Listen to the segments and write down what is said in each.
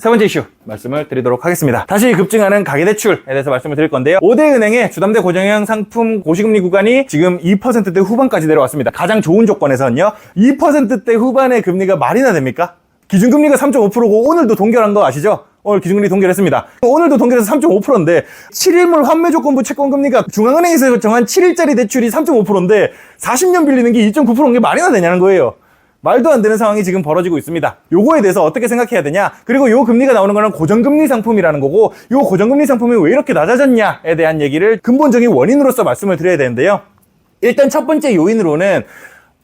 세 번째 이슈 말씀을 드리도록 하겠습니다. 다시 급증하는 가계대출에 대해서 말씀을 드릴 건데요. 5대 은행의 주담대 고정형 상품 고시금리 구간이 지금 2%대 후반까지 내려왔습니다. 가장 좋은 조건에서는요. 2%대 후반의 금리가 말이나 됩니까? 기준금리가 3.5%고 오늘도 동결한 거 아시죠? 오늘 기준금리 동결했습니다. 오늘도 동결해서 3.5%인데 7일물 환매조건부 채권금리가 중앙은행에서 정한 7일짜리 대출이 3.5%인데 40년 빌리는 게 2.9%인 게 말이나 되냐는 거예요. 말도 안 되는 상황이 지금 벌어지고 있습니다. 요거에 대해서 어떻게 생각해야 되냐? 그리고 요 금리가 나오는 거는 고정금리 상품이라는 거고 요 고정금리 상품이 왜 이렇게 낮아졌냐에 대한 얘기를 근본적인 원인으로서 말씀을 드려야 되는데요. 일단 첫 번째 요인으로는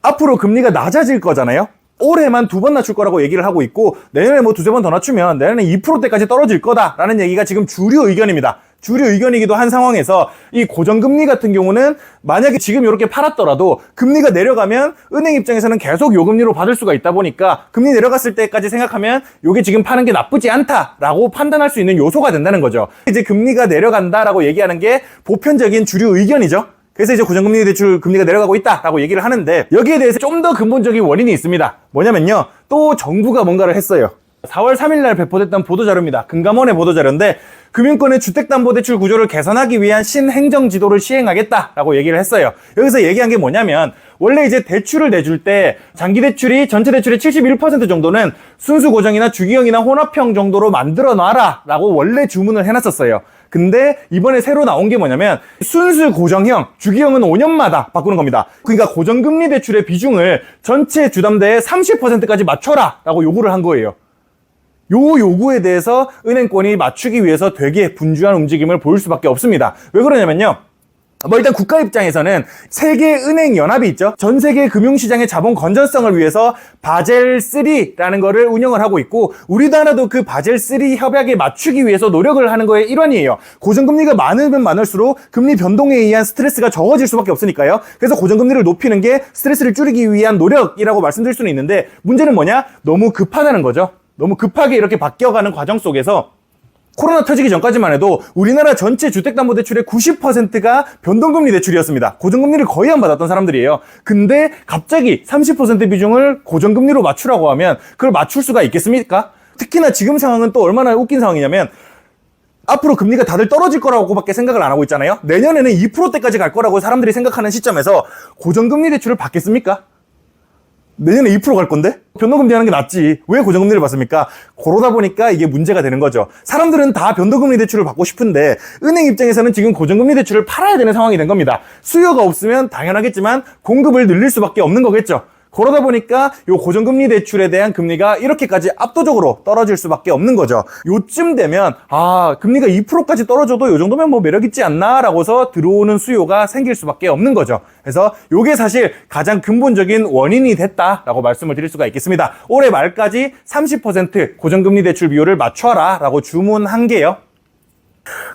앞으로 금리가 낮아질 거잖아요. 올해만 2번 낮출 거라고 얘기를 하고 있고 내년에 뭐 2-3번 더 낮추면 내년에 2%대까지 떨어질 거다라는 얘기가 지금 주류 의견입니다. 주류 의견이기도 한 상황에서 이 고정금리 같은 경우는 만약에 지금 이렇게 팔았더라도 금리가 내려가면 은행 입장에서는 계속 요금리로 받을 수가 있다 보니까 금리 내려갔을 때까지 생각하면 요게 지금 파는 게 나쁘지 않다라고 판단할 수 있는 요소가 된다는 거죠. 이제 금리가 내려간다라고 얘기하는 게 보편적인 주류 의견이죠. 그래서 이제 고정금리 대출 금리가 내려가고 있다라고 얘기를 하는데 여기에 대해서 좀 더 근본적인 원인이 있습니다. 뭐냐면요. 또 정부가 뭔가를 했어요. 4월 3일 날 배포됐던 보도자료입니다. 금감원의 보도자료인데 금융권의 주택담보대출 구조를 개선하기 위한 신행정지도를 시행하겠다라고 얘기를 했어요. 여기서 얘기한 게 뭐냐면 원래 이제 대출을 내줄 때 장기대출이 전체 대출의 71% 정도는 순수고정이나 주기형이나 혼합형 정도로 만들어 놔라 라고 원래 주문을 해놨었어요. 근데 이번에 새로 나온 게 뭐냐면 순수 고정형, 주기형은 5년마다 바꾸는 겁니다. 그러니까 고정금리 대출의 비중을 전체 주담대의 30%까지 맞춰라 라고 요구를 한 거예요. 요 요구에 대해서 은행권이 맞추기 위해서 되게 분주한 움직임을 보일 수밖에 없습니다. 왜 그러냐면요. 일단 국가 입장에서는 세계은행연합이 있죠. 전 세계 금융시장의 자본 건전성을 위해서 바젤3라는 거를 운영을 하고 있고 우리나라도 그 바젤3 협약에 맞추기 위해서 노력을 하는 거의 일환이에요. 고정금리가 많으면 많을수록 금리 변동에 의한 스트레스가 적어질 수밖에 없으니까요. 그래서 고정금리를 높이는 게 스트레스를 줄이기 위한 노력이라고 말씀드릴 수는 있는데 문제는 뭐냐? 너무 급하다는 거죠. 너무 급하게 이렇게 바뀌어가는 과정 속에서 코로나 터지기 전까지만 해도 우리나라 전체 주택담보대출의 90%가 변동금리 대출이었습니다. 고정금리를 거의 안 받았던 사람들이에요. 근데 갑자기 30% 비중을 고정금리로 맞추라고 하면 그걸 맞출 수가 있겠습니까? 특히나 지금 상황은 또 얼마나 웃긴 상황이냐면 앞으로 금리가 다들 떨어질 거라고밖에 생각을 안 하고 있잖아요. 내년에는 2%대까지 갈 거라고 사람들이 생각하는 시점에서 고정금리 대출을 받겠습니까? 내년에 2% 갈 건데? 변동금리 하는 게 낫지. 왜 고정금리를 받습니까? 그러다 보니까 이게 문제가 되는 거죠. 사람들은 다 변동금리 대출을 받고 싶은데 은행 입장에서는 지금 고정금리 대출을 팔아야 되는 상황이 된 겁니다. 수요가 없으면 당연하겠지만 공급을 늘릴 수밖에 없는 거겠죠. 그러다 보니까 요 고정금리 대출에 대한 금리가 이렇게까지 압도적으로 떨어질 수밖에 없는 거죠. 요쯤 되면 금리가 2%까지 떨어져도 요 정도면 뭐 매력 있지 않나 라고서 들어오는 수요가 생길 수밖에 없는 거죠. 그래서 요게 사실 가장 근본적인 원인이 됐다라고 말씀을 드릴 수가 있겠습니다. 올해 말까지 30% 고정금리 대출 비율을 맞춰라 라고 주문한 게요.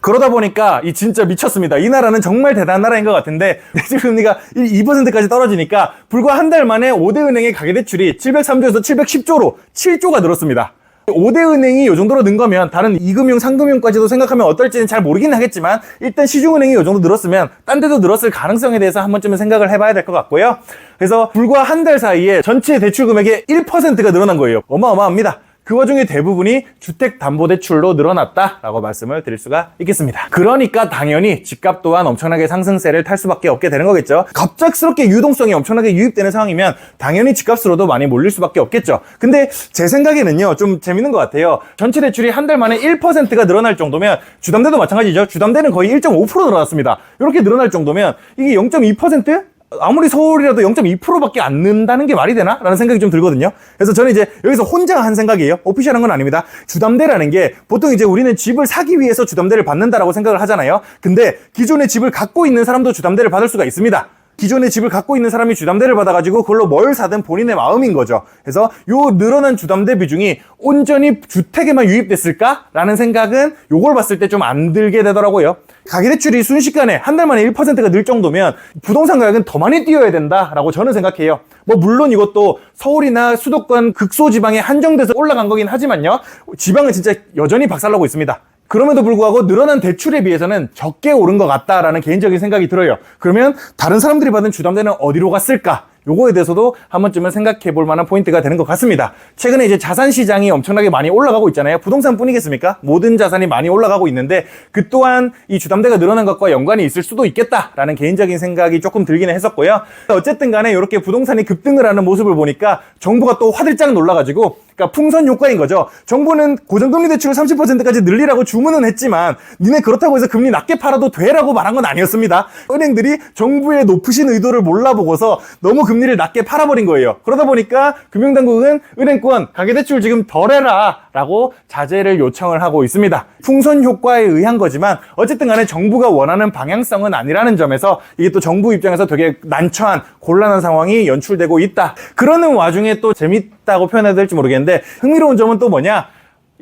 그러다 보니까 이 진짜 미쳤습니다. 이 나라는 정말 대단한 나라인 것 같은데 대출 금리가 2%까지 떨어지니까 불과 한 달 만에 5대 은행의 가계대출이 703조에서 710조로 7조가 늘었습니다. 5대 은행이 이 정도로 는 거면 다른 2금융, 3금융까지도 생각하면 어떨지는 잘 모르긴 하겠지만 일단 시중은행이 이 정도 늘었으면 딴 데도 늘었을 가능성에 대해서 한 번쯤은 생각을 해봐야 될 것 같고요. 그래서 불과 한 달 사이에 전체 대출 금액의 1%가 늘어난 거예요. 어마어마합니다. 그 와중에 대부분이 주택담보대출로 늘어났다라고 말씀을 드릴 수가 있겠습니다. 그러니까 당연히 집값 또한 엄청나게 상승세를 탈 수밖에 없게 되는 거겠죠. 갑작스럽게 유동성이 엄청나게 유입되는 상황이면 당연히 집값으로도 많이 몰릴 수밖에 없겠죠. 근데 제 생각에는요 좀 재밌는 것 같아요. 전체 대출이 한 달 만에 1%가 늘어날 정도면 주담대도 마찬가지죠. 주담대는 거의 1.5% 늘어났습니다. 이렇게 늘어날 정도면 이게 0.2%? 아무리 서울이라도 0.2%밖에 안 는다는 게 말이 되나? 라는 생각이 좀 들거든요. 그래서 저는 이제 여기서 혼자 한 생각이에요. 오피셜한 건 아닙니다. 주담대라는 게 보통 이제 우리는 집을 사기 위해서 주담대를 받는다라고 생각을 하잖아요. 근데 기존의 집을 갖고 있는 사람도 주담대를 받을 수가 있습니다. 기존의 집을 갖고 있는 사람이 주담대를 받아가지고 그걸로 뭘 사든 본인의 마음인 거죠. 그래서 요 늘어난 주담대 비중이 온전히 주택에만 유입됐을까라는 생각은 요걸 봤을 때 좀 안 들게 되더라고요. 가계대출이 순식간에 한 달 만에 1%가 늘 정도면 부동산 가격은 더 많이 뛰어야 된다라고 저는 생각해요. 물론 이것도 서울이나 수도권 극소지방에 한정돼서 올라간 거긴 하지만요. 지방은 진짜 여전히 박살나고 있습니다. 그럼에도 불구하고 늘어난 대출에 비해서는 적게 오른 것 같다라는 개인적인 생각이 들어요. 그러면 다른 사람들이 받은 주담대는 어디로 갔을까? 요거에 대해서도 한 번쯤은 생각해 볼 만한 포인트가 되는 것 같습니다. 최근에 이제 자산 시장이 엄청나게 많이 올라가고 있잖아요. 부동산뿐이겠습니까? 모든 자산이 많이 올라가고 있는데 그 또한 이 주담대가 늘어난 것과 연관이 있을 수도 있겠다라는 개인적인 생각이 조금 들기는 했었고요. 어쨌든 간에 이렇게 부동산이 급등을 하는 모습을 보니까 정부가 또 화들짝 놀라가지고, 그러니까 풍선 효과인 거죠. 정부는 고정금리 대출을 30%까지 늘리라고 주문은 했지만 니네 그렇다고 해서 금리 낮게 팔아도 돼라고 말한 건 아니었습니다. 은행들이 정부의 높으신 의도를 몰라보고서 너무 금리를 낮게 팔아버린 거예요. 그러다 보니까 금융당국은 은행권 가계대출 지금 덜해라 라고 자제를 요청을 하고 있습니다. 풍선 효과에 의한 거지만 어쨌든 간에 정부가 원하는 방향성은 아니라는 점에서 이게 또 정부 입장에서 되게 난처한 곤란한 상황이 연출되고 있다. 그러는 와중에 또 재밌다고 표현해야 될지 모르겠는데 흥미로운 점은 또 뭐냐?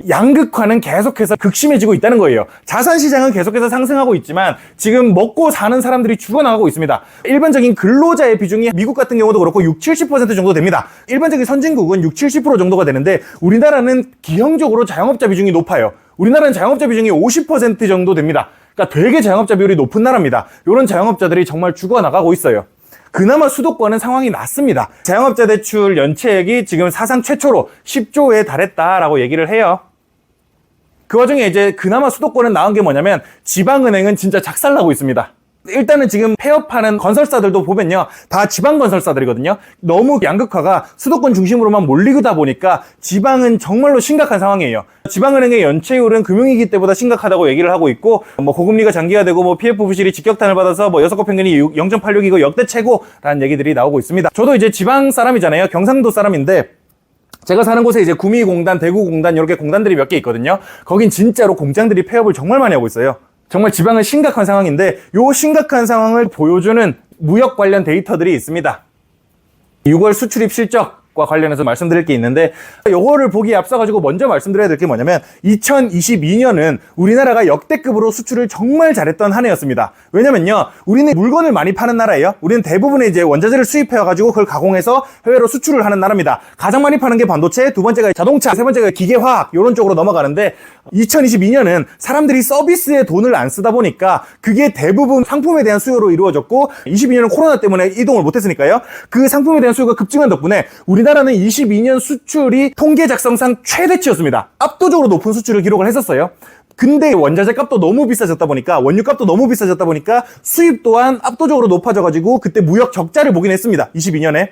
양극화는 계속해서 극심해지고 있다는 거예요. 자산시장은 계속해서 상승하고 있지만 지금 먹고 사는 사람들이 죽어나가고 있습니다. 일반적인 근로자의 비중이 미국 같은 경우도 그렇고 60-70% 정도 됩니다. 일반적인 선진국은 60-70% 정도가 되는데 우리나라는 기형적으로 자영업자 비중이 높아요. 우리나라는 자영업자 비중이 50% 정도 됩니다. 그러니까 되게 자영업자 비율이 높은 나라입니다. 이런 자영업자들이 정말 죽어나가고 있어요. 그나마 수도권은 상황이 낫습니다. 자영업자 대출 연체액이 지금 사상 최초로 10조에 달했다라고 얘기를 해요. 그 와중에 이제 그나마 수도권은 나은 게 뭐냐면 지방은행은 진짜 작살나고 있습니다. 일단은 지금 폐업하는 건설사들도 보면요, 다 지방 건설사들이거든요. 너무 양극화가 수도권 중심으로만 몰리다 보니까 지방은 정말로 심각한 상황이에요. 지방은행의 연체율은 금융위기 때보다 심각하다고 얘기를 하고 있고, 뭐 고금리가 장기화되고 뭐 PF 부실이 직격탄을 받아서 뭐 6거 평균이 0.86이고 역대 최고라는 얘기들이 나오고 있습니다. 저도 이제 지방 사람이잖아요. 경상도 사람인데 제가 사는 곳에 이제 구미공단, 대구공단 이렇게 공단들이 몇 개 있거든요. 거긴 진짜로 공장들이 폐업을 정말 많이 하고 있어요. 정말 지방은 심각한 상황인데 요 심각한 상황을 보여주는 무역 관련 데이터들이 있습니다. 6월 수출입 실적과 관련해서 말씀드릴 게 있는데 요거를 보기에 앞서가지고 먼저 말씀드려야 될 게 뭐냐면 2022년은 우리나라가 역대급으로 수출을 정말 잘했던 한 해였습니다. 왜냐면요, 우리는 물건을 많이 파는 나라예요. 우리는 대부분의 이제 원자재를 수입해와가지고 그걸 가공해서 해외로 수출을 하는 나라입니다. 가장 많이 파는 게 반도체, 두 번째가 자동차, 세 번째가 기계화학 이런 쪽으로 넘어가는데 2022년은 사람들이 서비스에 돈을 안 쓰다 보니까 그게 대부분 상품에 대한 수요로 이루어졌고 22년은 코로나 때문에 이동을 못했으니까요. 그 상품에 대한 수요가 급증한 덕분에 우리나라는 22년 수출이 통계 작성상 최대치였습니다. 압도적으로 높은 수출을 기록을 했었어요. 근데 원자재 값도 너무 비싸졌다 보니까, 원유 값도 너무 비싸졌다 보니까 수입 또한 압도적으로 높아져가지고 그때 무역 적자를 보긴 했습니다. 22년에.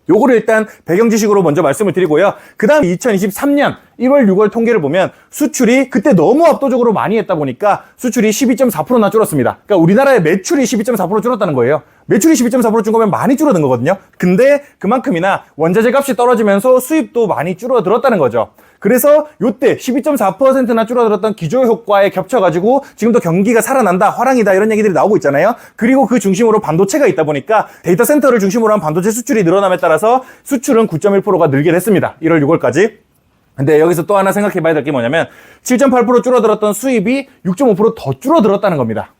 요거를 일단 배경 지식으로 먼저 말씀을 드리고요. 그 다음 2023년 1월, 6월 통계를 보면 수출이 그때 너무 압도적으로 많이 했다 보니까 수출이 12.4%나 줄었습니다. 그러니까 우리나라의 매출이 12.4% 줄었다는 거예요. 매출이 12.4% 준 거면 많이 줄어든 거거든요. 근데 그만큼이나 원자재 값이 떨어지면서 수입도 많이 줄어들었다는 거죠. 그래서 요때 12.4%나 줄어들었던 기저효과에 겹쳐가지고 지금도 경기가 살아난다, 화랑이다 이런 얘기들이 나오고 있잖아요. 그리고 그 중심으로 반도체가 있다 보니까 데이터 센터를 중심으로 한 반도체 수출이 늘어남에 따라서 수출은 9.1%가 늘게 됐습니다. 1월, 6월까지. 근데 여기서 또 하나 생각해 봐야 될 게 뭐냐면 7.8% 줄어들었던 수입이 6.5% 더 줄어들었다는 겁니다.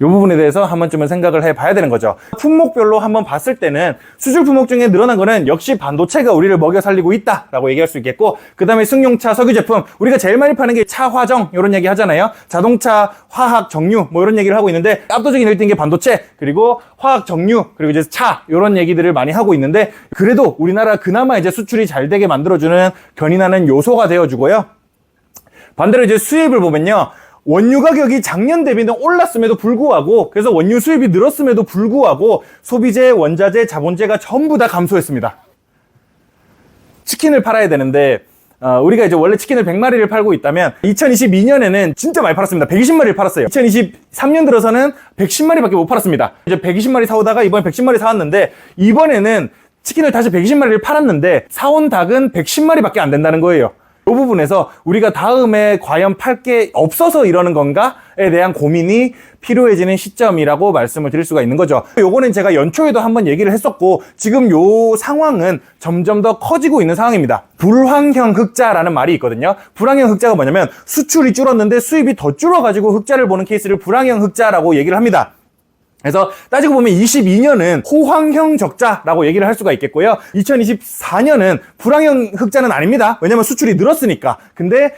이 부분에 대해서 한 번쯤은 생각을 해봐야 되는 거죠. 품목별로 한번 봤을 때는 수출 품목 중에 늘어난 거는 역시 반도체가 우리를 먹여 살리고 있다라고 얘기할 수 있겠고, 그 다음에 승용차, 석유 제품, 우리가 제일 많이 파는 게 차, 화정 이런 얘기 하잖아요. 자동차, 화학, 정유 뭐 이런 얘기를 하고 있는데 압도적인 1등인 게 반도체, 그리고 화학, 정유, 그리고 이제 차 이런 얘기들을 많이 하고 있는데, 그래도 우리나라 그나마 이제 수출이 잘 되게 만들어주는 견인하는 요소가 되어주고요. 반대로 이제 수입을 보면요, 원유 가격이 작년 대비는 올랐음에도 불구하고, 그래서 원유 수입이 늘었음에도 불구하고 소비재, 원자재, 자본재가 전부 다 감소했습니다. 치킨을 팔아야 되는데 우리가 이제 원래 치킨을 100마리를 팔고 있다면 2022년에는 진짜 많이 팔았습니다. 120마리를 팔았어요. 2023년 들어서는 110마리밖에 못 팔았습니다. 이제 120마리 사오다가 이번에 110마리 사왔는데, 이번에는 치킨을 다시 120마리를 팔았는데 사온 닭은 110마리밖에 안 된다는 거예요. 이 부분에서 우리가 다음에 과연 팔 게 없어서 이러는 건가에 대한 고민이 필요해지는 시점이라고 말씀을 드릴 수가 있는 거죠. 요거는 제가 연초에도 한번 얘기를 했었고, 지금 요 상황은 점점 더 커지고 있는 상황입니다. 불황형 흑자라는 말이 있거든요. 불황형 흑자가 뭐냐면 수출이 줄었는데 수입이 더 줄어가지고 흑자를 보는 케이스를 불황형 흑자라고 얘기를 합니다. 그래서 따지고 보면 22년은 호황형 적자라고 얘기를 할 수가 있겠고요. 2024년은 불황형 흑자는 아닙니다. 왜냐면 수출이 늘었으니까. 근데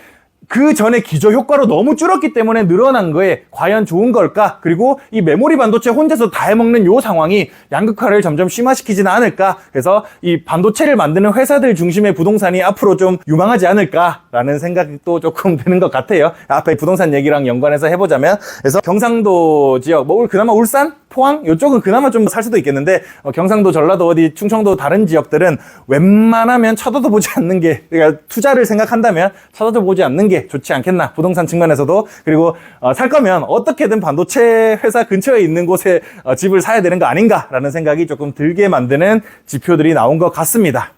그 전에 기저 효과로 너무 줄었기 때문에 늘어난 거에 과연 좋은 걸까? 그리고 이 메모리 반도체 혼자서 다 해먹는 요 상황이 양극화를 점점 심화시키지는 않을까? 그래서 이 반도체를 만드는 회사들 중심의 부동산이 앞으로 좀 유망하지 않을까라는 생각이 또 조금 드는 것 같아요. 앞에 부동산 얘기랑 연관해서 해보자면, 그래서 경상도 지역, 뭐 그나마 울산? 포항? 이쪽은 그나마 좀 살 수도 있겠는데, 경상도, 전라도, 어디 충청도 다른 지역들은 웬만하면 쳐다도 보지 않는 게, 그러니까 투자를 생각한다면 쳐다도 보지 않는 게 좋지 않겠나, 부동산 측면에서도. 그리고 살 거면 어떻게든 반도체 회사 근처에 있는 곳에 집을 사야 되는 거 아닌가라는 생각이 조금 들게 만드는 지표들이 나온 것 같습니다.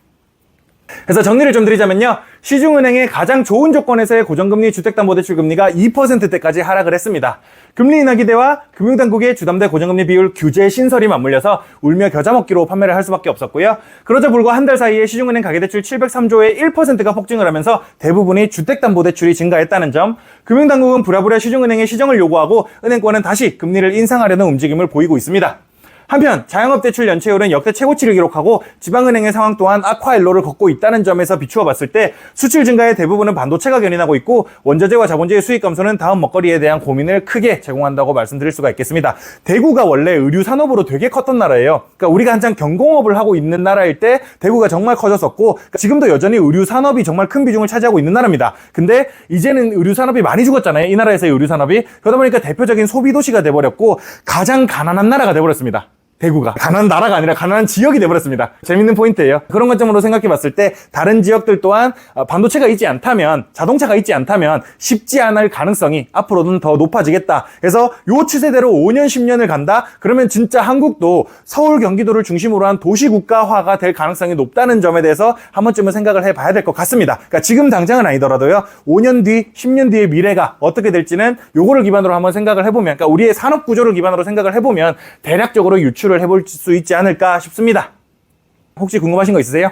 그래서 정리를 좀 드리자면요, 시중은행의 가장 좋은 조건에서의 고정금리 주택담보대출 금리가 2%대까지 하락을 했습니다. 금리 인하 기대와 금융당국의 주담대 고정금리 비율 규제 신설이 맞물려서 울며 겨자 먹기로 판매를 할 수밖에 없었고요. 그러자 불과 한 달 사이에 시중은행 가계대출 703조의 1%가 폭증을 하면서 대부분이 주택담보대출이 증가했다는 점, 금융당국은 부랴부랴 시중은행에 시정을 요구하고 은행권은 다시 금리를 인상하려는 움직임을 보이고 있습니다. 한편 자영업 대출 연체율은 역대 최고치를 기록하고 지방은행의 상황 또한 악화일로를 걷고 있다는 점에서 비추어 봤을 때 수출 증가의 대부분은 반도체가 견인하고 있고, 원자재와 자본재의 수익 감소는 다음 먹거리에 대한 고민을 크게 제공한다고 말씀드릴 수가 있겠습니다. 대구가 원래 의류 산업으로 되게 컸던 나라예요. 그러니까 우리가 한창 경공업을 하고 있는 나라일 때 대구가 정말 커졌었고, 지금도 여전히 의류 산업이 정말 큰 비중을 차지하고 있는 나라입니다. 근데 이제는 의류 산업이 많이 죽었잖아요, 이 나라에서의 의류 산업이. 그러다 보니까 대표적인 소비 도시가 돼버렸고 가장 가난한 나라가 돼버렸습니다. 대구가 가난한 나라가 아니라 가난한 지역이 돼버렸습니다. 재밌는 포인트예요. 그런 관점으로 생각해 봤을 때 다른 지역들 또한 반도체가 있지 않다면, 자동차가 있지 않다면 쉽지 않을 가능성이 앞으로는 더 높아지겠다. 그래서 요 추세대로 5년 10년을 간다? 그러면 진짜 한국도 서울 경기도를 중심으로 한 도시국가화가 될 가능성이 높다는 점에 대해서 한 번쯤은 생각을 해봐야 될 것 같습니다. 그러니까 지금 당장은 아니더라도요, 5년 뒤 10년 뒤의 미래가 어떻게 될지는 요거를 기반으로 한번 생각을 해보면, 그러니까 우리의 산업 구조를 기반으로 생각을 해보면 대략적으로 유출을 해볼 수 있지 않을까 싶습니다. 혹시 궁금하신 거 있으세요?